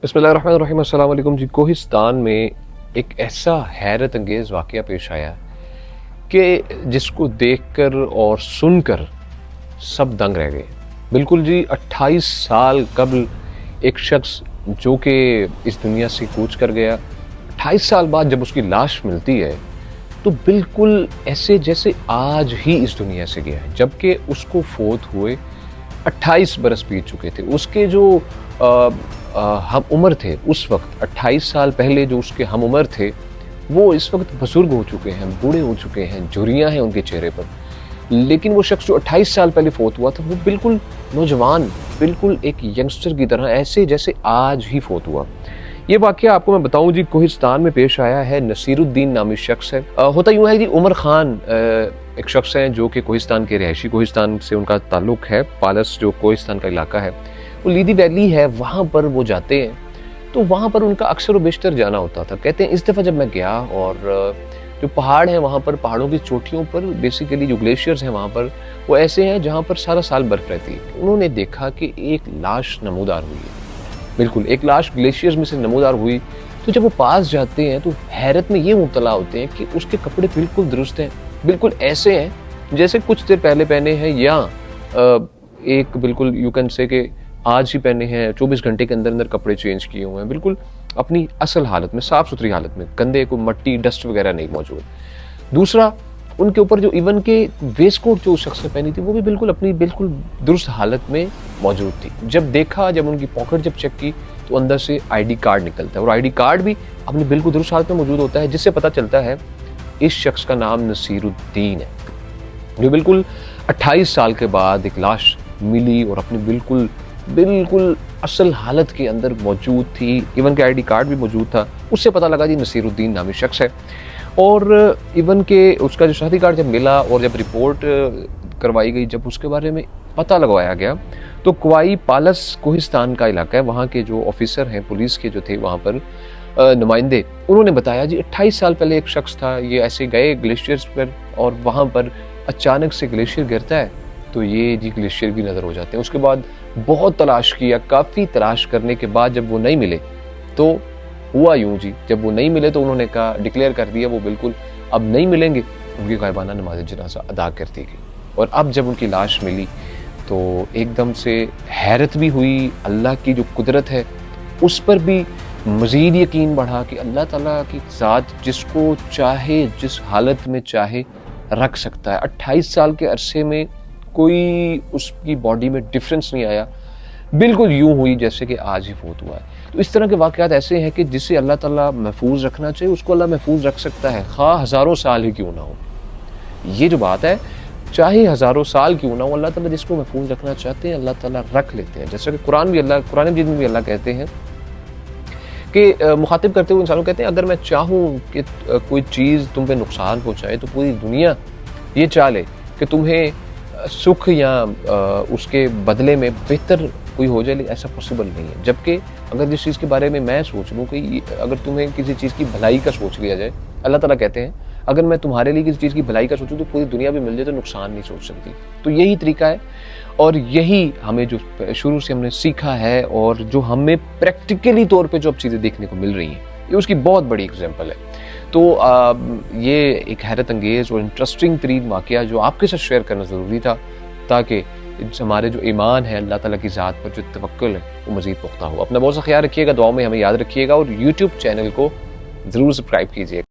बिस्मिल्लाहिर्रहमानिर्रहीम। अस्सलाम वालेकुम जी। कोहिस्तान में एक ऐसा हैरत अंगेज़ वाक़या पेश आया कि जिसको देखकर और सुनकर सब दंग रह गए। बिल्कुल जी, 28 साल कबल एक शख्स जो कि इस दुनिया से कूच कर गया, 28 साल बाद जब उसकी लाश मिलती है तो बिल्कुल ऐसे जैसे आज ही इस दुनिया से गया है, जबकि उसको फोत हुए 28 बरस बीत चुके थे। उसके जो हम उम्र थे उस वक्त, 28 साल पहले जो उसके हम उम्र थे वो इस वक्त बुजुर्ग हो चुके हैं, बूढ़े हो चुके हैं, झुर्रियाँ हैं उनके चेहरे पर। लेकिन वो शख्स जो 28 साल पहले फोत हुआ था वो बिल्कुल नौजवान, बिल्कुल एक यंगस्टर की तरह, ऐसे जैसे आज ही फोत हुआ। ये वाक़या आपको मैं बताऊं जी, कोहिस्तान में पेश आया है। नसीरुद्दीन नामी शख्स है। होता यूँ है जी, उमर खान एक शख्स है जो कि कोहिस्तान के रहायशी, कोहिस्तान से उनका ताल्लुक है। पालस जो कोहिस्तान का इलाका है वो लीदी वैली है, वहाँ पर वो जाते हैं तो वहाँ पर उनका अक्सर व बेशतर जाना होता था। कहते हैं इस दफ़ा जब मैं गया और जो पहाड़ हैं वहाँ पर, पहाड़ों की चोटियों पर बेसिकली जो ग्लेशियर्स हैं वहाँ पर, वो ऐसे हैं जहाँ पर सारा साल बर्फ़ रहती है। उन्होंने देखा कि एक लाश नमूदार हुई है, बिल्कुल एक लाश ग्लेशियर्स में से नमूदार हुई। तो जब वो पास जाते हैं तो हैरत में ये मुब्तला होते हैं कि उसके कपड़े बिल्कुल दुरुस्त हैं, बिल्कुल ऐसे हैं जैसे कुछ देर पहले पहने हैं, या एक बिल्कुल यू कैन से कि आज ही पहने हैं, 24 घंटे के अंदर अंदर कपड़े चेंज किए हुए हैं, बिल्कुल अपनी असल हालत में, साफ़ सुथरी हालत में, गंदे को मट्टी डस्ट वगैरह नहीं मौजूद। दूसरा, उनके ऊपर जो इवन के वेस्ट कोट जो उस शख्स ने पहनी थी वो भी बिल्कुल अपनी बिल्कुल दुरुस्त हालत में मौजूद थी। जब उनकी पॉकेट जब चेक की तो अंदर से आईडी कार्ड निकलता है, और आईडी कार्ड भी अपनी बिल्कुल दुरुस्त हालत में मौजूद होता है, जिससे पता चलता है इस शख्स का नाम नसीरुद्दीन है, जो बिल्कुल 28 साल के बाद एक लाश मिली और अपनी बिल्कुल असल हालत के अंदर मौजूद थी। इवन के आईडी कार्ड भी मौजूद था, उससे पता लगा जी नसीरुद्दीन नामी शख्स है। और इवन के उसका जो शनाख्ती कार्ड जब मिला और जब रिपोर्ट करवाई गई, जब उसके बारे में पता लगवाया गया, तो क्वाई पालस कोहिस्तान का इलाका है, वहाँ के जो ऑफिसर हैं पुलिस के जो थे वहाँ पर नुमाइंदे, उन्होंने बताया जी 28 साल पहले एक शख्स था, ये ऐसे गए ग्लेशियर्स पर और वहाँ पर अचानक से ग्लेशियर गिरता है तो ये जी ग्लेशियर भी नज़र हो जाते हैं। उसके बाद बहुत तलाश किया, काफ़ी तलाश करने के बाद जब वो नहीं मिले तो हुआ यूँ जी, जब वो नहीं मिले तो उन्होंने कहा, डिक्लेयर कर दिया वो बिल्कुल अब नहीं मिलेंगे। उनकी गायबाना नमाज जनाजा अदा कर दी गई और अब जब उनकी लाश मिली तो एकदम से हैरत भी हुई। अल्लाह की जो कुदरत है उस पर भी मज़ीद यकीन बढ़ा कि अल्लाह ताला की ज़ात जिसको चाहे जिस हालत में चाहे रख सकता है। 28 साल के अरसे में कोई उसकी बॉडी में डिफरेंस नहीं आया, बिल्कुल यूं हुई जैसे कि आज ही फोत हुआ है। तो इस तरह के वाक़यात ऐसे हैं कि जिसे अल्लाह ताला महफूज रखना चाहिए उसको अल्लाह महफूज रख सकता है, खा हज़ारों साल ही क्यों ना हो। ये जो बात है, चाहे हज़ारों साल क्यों ना हो, अल्लाह ताला जिसको महफूज रखना चाहते हैं अल्लाह ताला रख लेते हैं। जैसा कि कुरान मजीद में भी अल्लाह कहते हैं कि मुखातिब करते हुए इंसानों कहते हैं, अगर मैं चाहूँ कि कोई चीज़ तुम पे नुकसान पहुँचाए तो पूरी दुनिया ये चाह ले कि तुम्हें सुख या उसके बदले में बेहतर कोई हो जाए, लेकिन ऐसा पॉसिबल नहीं है। जबकि अगर जिस चीज़ के बारे में मैं सोच लूँ कि अगर तुम्हें किसी चीज़ की भलाई का सोच लिया जाए, अल्लाह ताला कहते हैं अगर मैं तुम्हारे लिए किसी चीज़ की भलाई का सोचूँ तो पूरी दुनिया भी मिल जाए तो नुकसान नहीं सोच सकती। तो यही तरीका है और यही हमें जो शुरू से हमने सीखा है और जो हमें प्रैक्टिकली तौर पर जो अब चीज़ें देखने को मिल रही हैं, ये उसकी बहुत बड़ी एग्जाम्पल है। तो ये एक हैरत अंगेज़ और इंटरेस्टिंग तरीन वाक़या जो आपके साथ शेयर करना ज़रूरी था, ताकि हमारे जो ईमान है अल्लाह ताला की ज़ात पर जो तवक्कुल है वो मज़ीद पुख्ता हो। अपना बहुत सा ख्याल रखिएगा, दुआ में हमें याद रखिएगा और यूट्यूब चैनल को ज़रूर सब्सक्राइब कीजिएगा।